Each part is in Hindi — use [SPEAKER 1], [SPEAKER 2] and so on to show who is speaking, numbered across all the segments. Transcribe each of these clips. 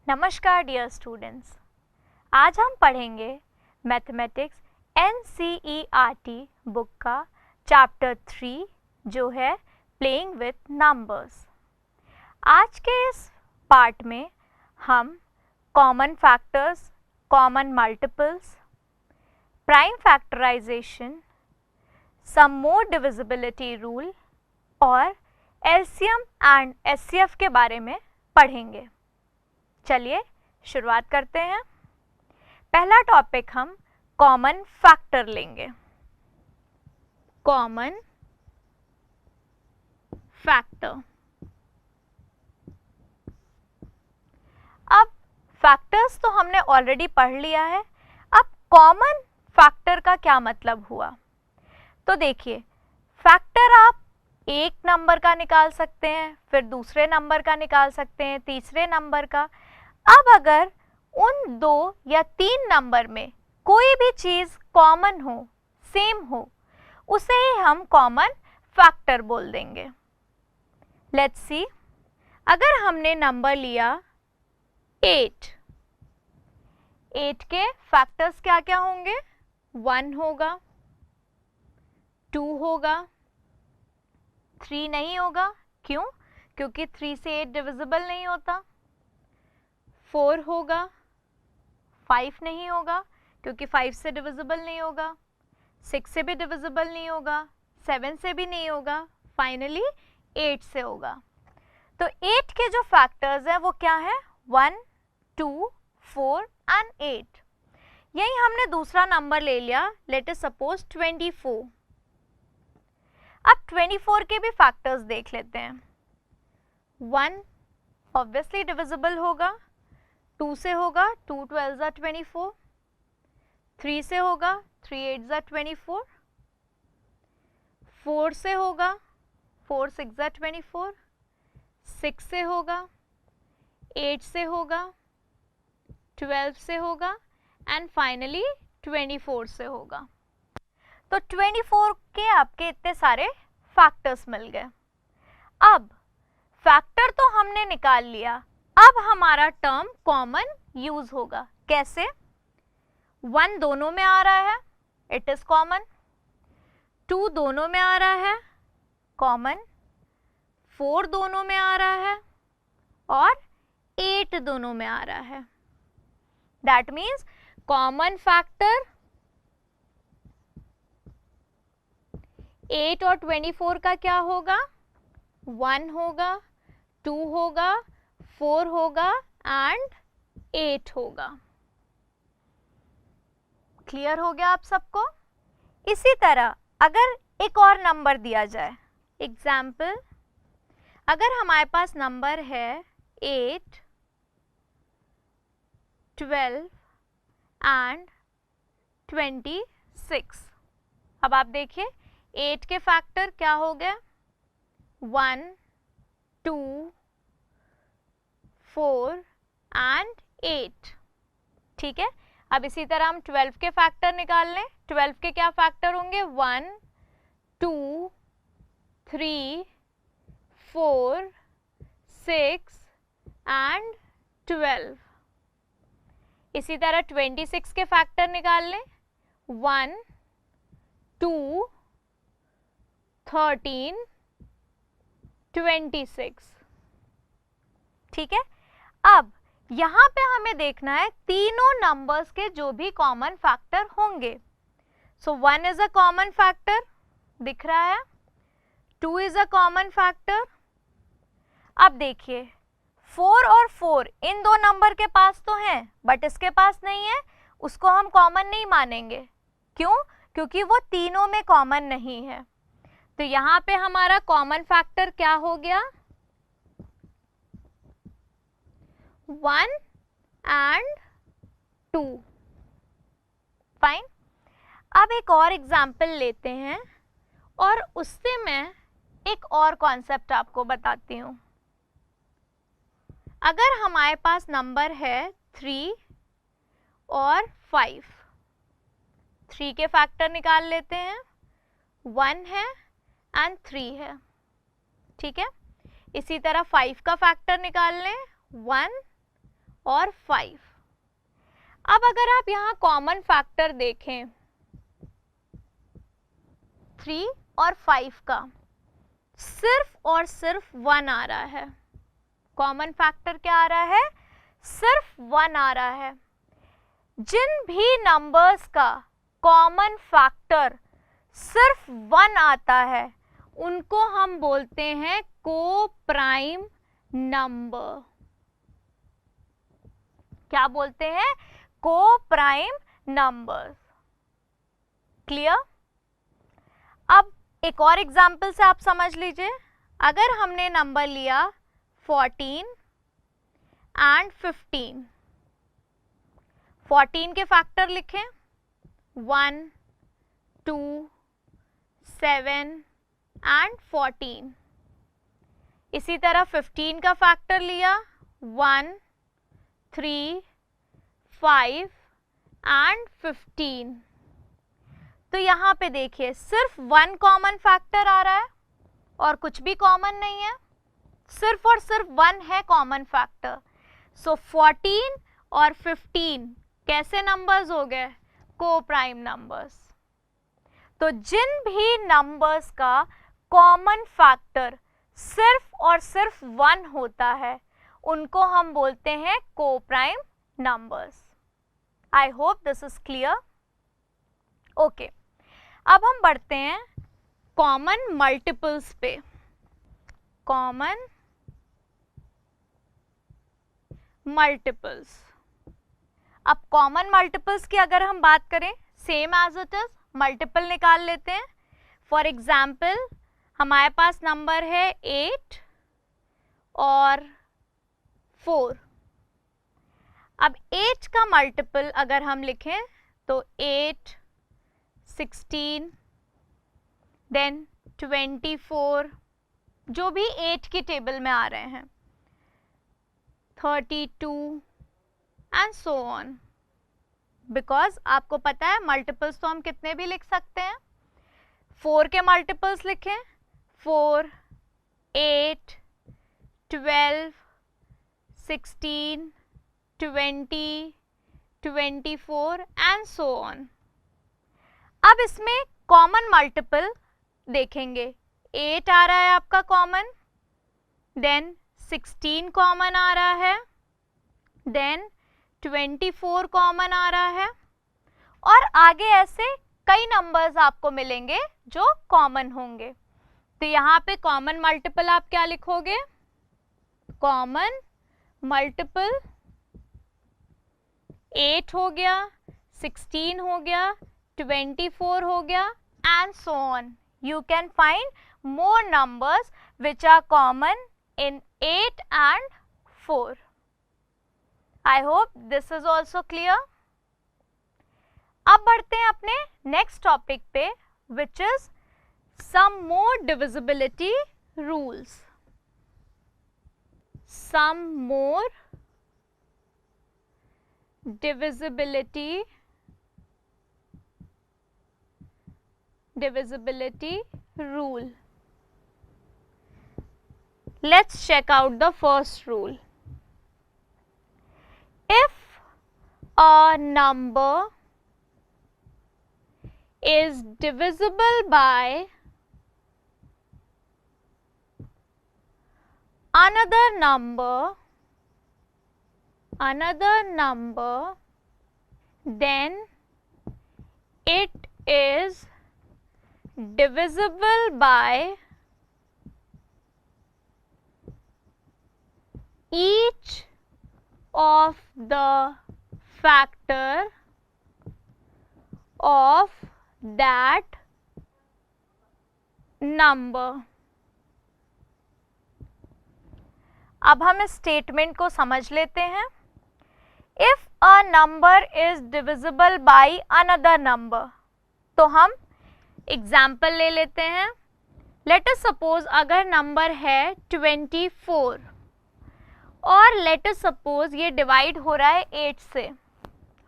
[SPEAKER 1] नमस्कार डियर स्टूडेंट्स, आज हम पढ़ेंगे मैथमेटिक्स NCERT बुक का चैप्टर 3 जो है प्लेइंग विथ नंबर्स। आज के इस पार्ट में हम common factors, common multiples, prime factorisation, some more divisibility rule और LCM एंड SCF के बारे में पढ़ेंगे। चलिए शुरुआत करते हैं। पहला टॉपिक हम कॉमन फैक्टर लेंगे। Common factor. अब फैक्टर्स तो हमने ऑलरेडी पढ़ लिया है। अब कॉमन फैक्टर का क्या मतलब हुआ, तो देखिए, फैक्टर आप एक नंबर का निकाल सकते हैं, फिर दूसरे नंबर का निकाल सकते हैं, तीसरे नंबर का। अब अगर उन 2 या 3 नंबर में कोई भी चीज कॉमन हो, सेम हो, उसे ही हम कॉमन फैक्टर बोल देंगे। लेट्स सी, अगर हमने नंबर लिया 8 के फैक्टर्स क्या क्या होंगे? 1 होगा, 2 होगा, 3 नहीं होगा। क्यों? क्योंकि 3 से 8 डिविजिबल नहीं होता। 4 होगा, 5 नहीं होगा क्योंकि 5 से डिविजिबल नहीं होगा, 6 से भी डिविजिबल नहीं होगा, 7 से भी नहीं होगा, फाइनली 8 से होगा। तो 8 के जो फैक्टर्स हैं वो क्या है? 1, 2, 4 एंड 8। यही हमने दूसरा नंबर ले लिया, लेट अस सपोज 24। अब 24 के भी फैक्टर्स देख लेते हैं। 1 ऑब्वियसली डिविजिबल होगा, 2 से होगा, 2 12 are 24, 3 से होगा, 3 8 are 24, 4 से होगा, 4 6 are 24, 6 से होगा, 8 से होगा, 12 से होगा एंड फाइनली 24 से होगा। तो 24 के आपके इतने सारे फैक्टर्स मिल गए। अब फैक्टर तो हमने निकाल लिया, अब हमारा टर्म कॉमन यूज होगा। कैसे? 1 दोनों में आ रहा है, इट इज कॉमन। 2 दोनों में आ रहा है, कॉमन। 4 दोनों में आ रहा है और 8 दोनों में आ रहा है। दैट मीन्स कॉमन फैक्टर 8 और 24 का क्या होगा? 1 होगा, 2 होगा, 4 होगा एंड 8 होगा। क्लियर हो गया आप सबको? इसी तरह अगर एक और नंबर दिया जाए, एग्जाम्पल, अगर हमारे पास नंबर है 8, 12 एंड 26। अब आप देखिए 8 के फैक्टर क्या हो गए? 1, 2, 4 एंड 8। ठीक है, अब इसी तरह हम 12 के फैक्टर निकाल लें। 12 के क्या फैक्टर होंगे? 1, 2, 3, 4, 6 एंड 12। इसी तरह 26 के फैक्टर निकाल लें। 1, 2, 13, 26। ठीक है, अब यहां पे हमें देखना है तीनों नंबर्स के जो भी कॉमन फैक्टर होंगे। सो 1 इज अ कॉमन फैक्टर, दिख रहा है। 2 इज अ कॉमन फैक्टर। अब देखिए 4 और 4 इन 2 नंबर के पास तो हैं, बट इसके पास नहीं है, उसको हम कॉमन नहीं मानेंगे। क्यों? क्योंकि वो तीनों में कॉमन नहीं है। तो यहां पे हमारा कॉमन फैक्टर क्या हो गया? 1 एंड 2। फाइन। अब एक और एग्जाम्पल लेते हैं और उससे मैं एक और कॉन्सेप्ट आपको बताती हूँ। अगर हमारे पास नंबर है 3 और 5, 3 के फैक्टर निकाल लेते हैं। 1 है एंड 3 है। ठीक है, इसी तरह 5 का फैक्टर निकाल लें। 1 और 5। अब अगर आप यहाँ कॉमन फैक्टर देखें 3 और 5 का, सिर्फ और सिर्फ 1 आ रहा है। कॉमन फैक्टर क्या आ रहा है? सिर्फ 1 आ रहा है। जिन भी नंबर्स का कॉमन फैक्टर सिर्फ 1 आता है उनको हम बोलते हैं को प्राइम नंबर। क्या बोलते हैं? को प्राइम नंबर्स। क्लियर? अब एक और एग्जाम्पल से आप समझ लीजिए। अगर हमने नंबर लिया 14 एंड 15, 14 के फैक्टर लिखें 1, 2, 7 एंड 14। इसी तरह 15 का फैक्टर लिया 1, 3, 5 एंड 15। तो यहाँ पे देखिए सिर्फ 1 कॉमन फैक्टर आ रहा है और कुछ भी कॉमन नहीं है, सिर्फ और सिर्फ 1 है कॉमन फैक्टर। सो 14 और 15 कैसे नंबर्स हो गए? को प्राइम नंबर्स। तो जिन भी नंबर्स का कॉमन फैक्टर सिर्फ और सिर्फ 1 होता है उनको हम बोलते हैं को prime numbers. I hope this is clear. Okay, अब हम बढ़ते हैं कॉमन मल्टीपल्स पे। Common multiples. अब कॉमन मल्टीपल्स की अगर हम बात करें, same as it is multiple निकाल लेते हैं। फॉर एग्जाम्पल हमारे पास नंबर है 8 और 4। अब 8 का मल्टीपल अगर हम लिखें तो 8, 16, देन 24, जो भी 8 की टेबल में आ रहे हैं, 32 एंड सो ऑन। बिकॉज आपको पता है मल्टीपल्स तो हम कितने भी लिख सकते हैं। 4 के मल्टीपल्स लिखें 4, 8, 12, 16, 20, 24 एंड सो ऑन। अब इसमें कॉमन मल्टीपल देखेंगे, 8 आ रहा है आपका कॉमन, देन 16 कॉमन आ रहा है, देन 24 कॉमन आ रहा है, और आगे ऐसे कई नंबर्स आपको मिलेंगे जो कॉमन होंगे। तो यहाँ पे कॉमन मल्टीपल आप क्या लिखोगे? कॉमन मल्टीपल 8 हो गया, 16 हो गया, 24 हो गया and so on. You can find more numbers which are common in 8 and 4. I hope this is also clear. अब बढ़ते हैं अपने next topic पे, which is some more divisibility rules. Some more divisibility rule. Let's check out the first rule. If a number is divisible by another number, then it is divisible by each of the factor of that number. अब हम इस स्टेटमेंट को समझ लेते हैं। If a number is divisible by another number, तो हम एग्जाम्पल ले लेते हैं। लेट अस सपोज अगर नंबर है 24 और लेट अस सपोज ये डिवाइड हो रहा है 8 से।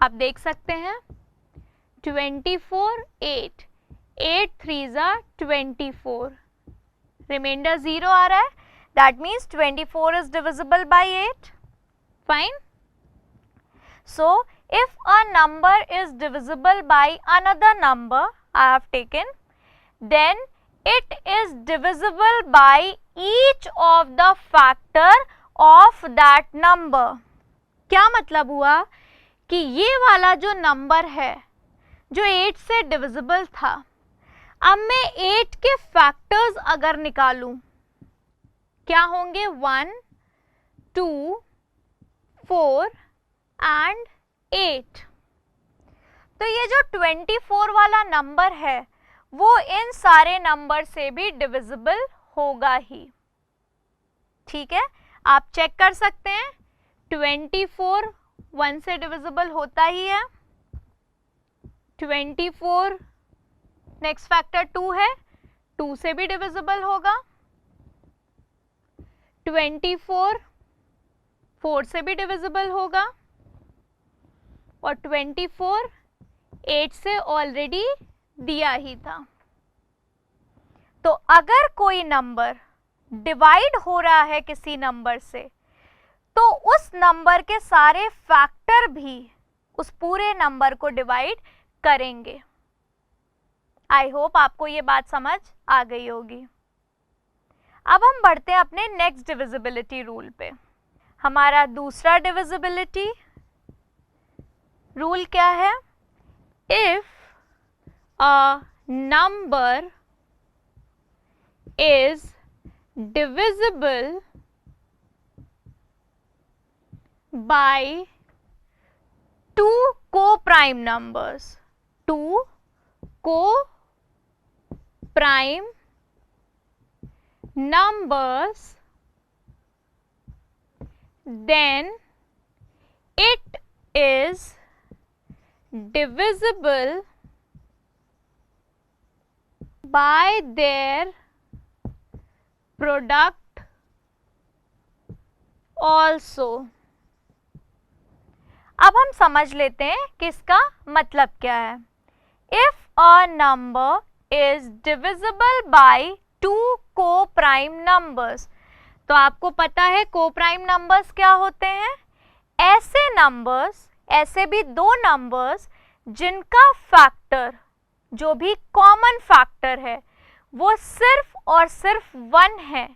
[SPEAKER 1] आप देख सकते हैं 24, 8 3 are 24, रिमाइंडर 0 आ रहा है, that means 24 is divisible by 8. Fine. So if a number is divisible by another number I have taken, then it is divisible by each of the factor of that number. क्या मतलब हुआ कि ये वाला जो नंबर है जो 8 से डिविजिबल था, अब मैं 8 के फैक्टर्स अगर निकालूं क्या होंगे? 1, 2, 4 एंड 8. तो ये जो 24 वाला नंबर है वो इन सारे नंबर से भी डिविजिबल होगा ही. ठीक है, आप चेक कर सकते हैं 24 1 से डिविजिबल होता ही है. 24 नेक्स्ट फैक्टर 2 है, 2 से भी डिविजिबल होगा. 24 4 से भी डिविजिबल होगा और 24 8 से ऑलरेडी दिया ही था. तो अगर कोई नंबर डिवाइड हो रहा है किसी नंबर से तो उस नंबर के सारे फैक्टर भी उस पूरे नंबर को डिवाइड करेंगे. आई होप आपको ये बात समझ आ गई होगी. अब हम बढ़ते हैं अपने नेक्स्ट डिविजिबिलिटी रूल पे. हमारा दूसरा डिविजिबिलिटी रूल क्या है? If a number is divisible by two co-prime numbers, two co-prime numbers, then it is divisible by their product also. अब हम समझ लेते हैं कि इसका मतलब क्या है. If a number is divisible by two co-prime numbers, तो आपको पता है co-prime numbers क्या होते हैं? ऐसे नंबर्स, ऐसे भी दो नंबर्स जिनका फैक्टर, जो भी कॉमन फैक्टर है वो सिर्फ और सिर्फ 1 है,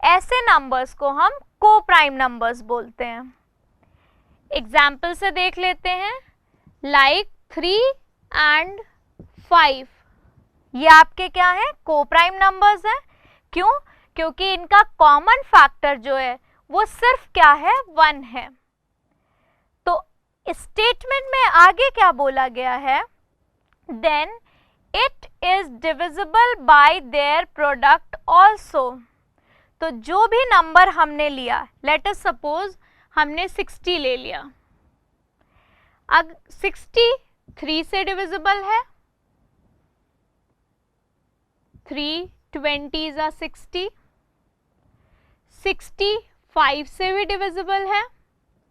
[SPEAKER 1] ऐसे नंबर्स को हम को-प्राइम नंबर्स बोलते हैं. एग्जाम्पल से देख लेते हैं. लाइक 3 एंड 5, ये आपके क्या है? को-प्राइम नंबर्स हैं. क्यों? क्योंकि इनका कॉमन फैक्टर जो है वो सिर्फ क्या है? 1 है. तो स्टेटमेंट में आगे क्या बोला गया है? Then it is divisible by their product also. तो जो भी नंबर हमने लिया, लेट अस सपोज हमने 60 ले लिया. अब 60 3 से डिविजिबल है. 3 20s are 60. 60 5 से भी डिविजिबल है.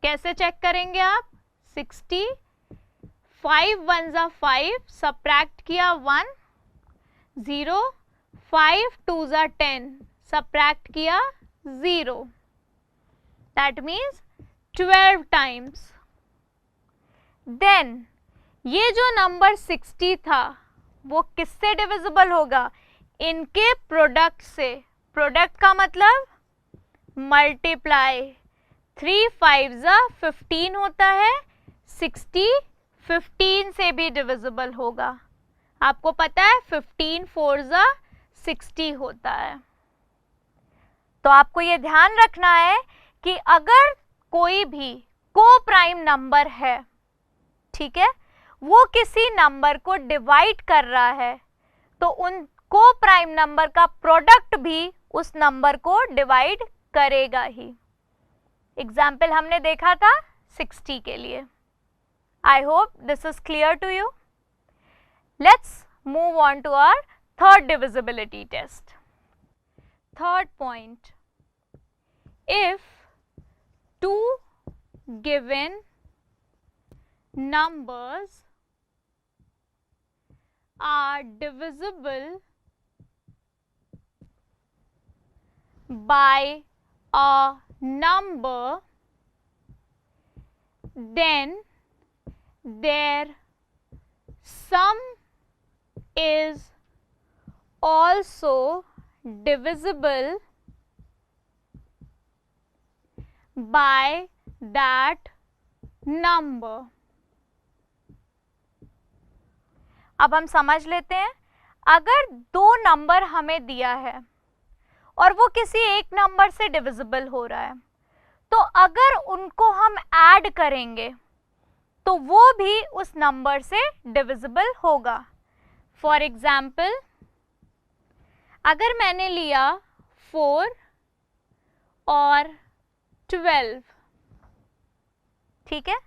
[SPEAKER 1] कैसे चेक करेंगे आप? 60 5 1s are 5, सब्ट्रैक्ट किया 1, 0, 5 2s are 10, सब्ट्रैक्ट किया 0. That means 12 times. देन ये जो नंबर 60 था वो किससे डिविजिबल होगा? इनके प्रोडक्ट से. प्रोडक्ट का मतलब मल्टीप्लाई. 3 5s are 15 होता है. 60 15 से भी डिविजिबल होगा. आपको पता है 15 4s are 60 होता है. तो आपको ये ध्यान रखना है कि अगर कोई भी को-प्राइम नंबर है, ठीक है, वो किसी नंबर को डिवाइड कर रहा है तो उन को-प्राइम नंबर का प्रोडक्ट भी उस नंबर को डिवाइड करेगा ही. एग्जाम्पल हमने देखा था 60 के लिए. I hope this is clear to you. Let's move on to our third divisibility test. Third point. If two given numbers are divisible by a number, then their sum is also divisible by that number. अब हम समझ लेते हैं, अगर दो नंबर हमें दिया है और वो किसी एक नंबर से डिविजिबल हो रहा है, तो अगर उनको हम ऐड करेंगे तो वो भी उस नंबर से डिविजिबल होगा. फॉर एग्जाम्पल, अगर मैंने लिया 4 और 12, ठीक है,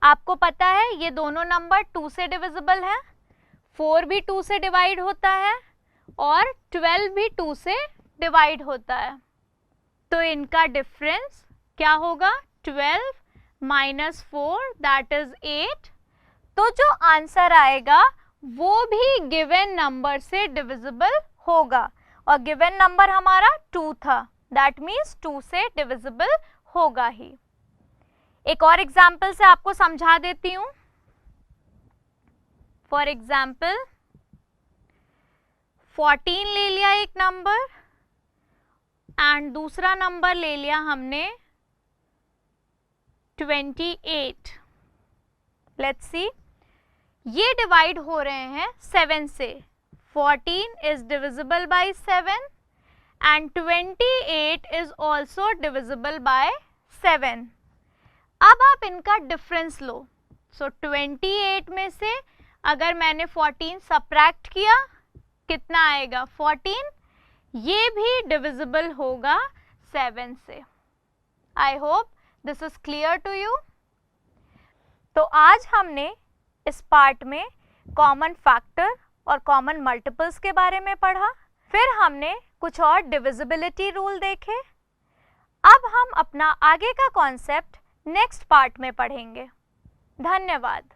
[SPEAKER 1] आपको पता है ये दोनों नंबर 2 से डिविजिबल है. 4 भी 2 से डिवाइड होता है और 12 भी 2 से डिवाइड होता है. तो इनका डिफरेंस क्या होगा? 12 माइनस 4 दैट इज 8. तो जो आंसर आएगा वो भी गिवन नंबर से डिविजिबल होगा, और गिवन नंबर हमारा 2 था, दैट मीन्स 2 से डिविजिबल होगा ही. एक और एग्जाम्पल से आपको समझा देती हूं. फॉर एग्जाम्पल, 14 ले लिया एक नंबर एंड दूसरा नंबर ले लिया हमने 28. लेट्स सी, ये डिवाइड हो रहे हैं 7 से. 14 is divisible bye 7 and 28 is also divisible by 7. अब आप इनका डिफरेंस लो. सो 28 में से अगर मैंने 14 सब्ट्रैक्ट किया, कितना आएगा? 14. ये भी डिविजिबल होगा 7 से. I hope this is clear to you. तो आज हमने इस पार्ट में कॉमन फैक्टर और कॉमन मल्टीपल्स के बारे में पढ़ा. फिर हमने कुछ और डिविजिबिलिटी रूल देखे. अब हम अपना आगे का कॉन्सेप्ट नेक्स्ट पार्ट में पढ़ेंगे. धन्यवाद.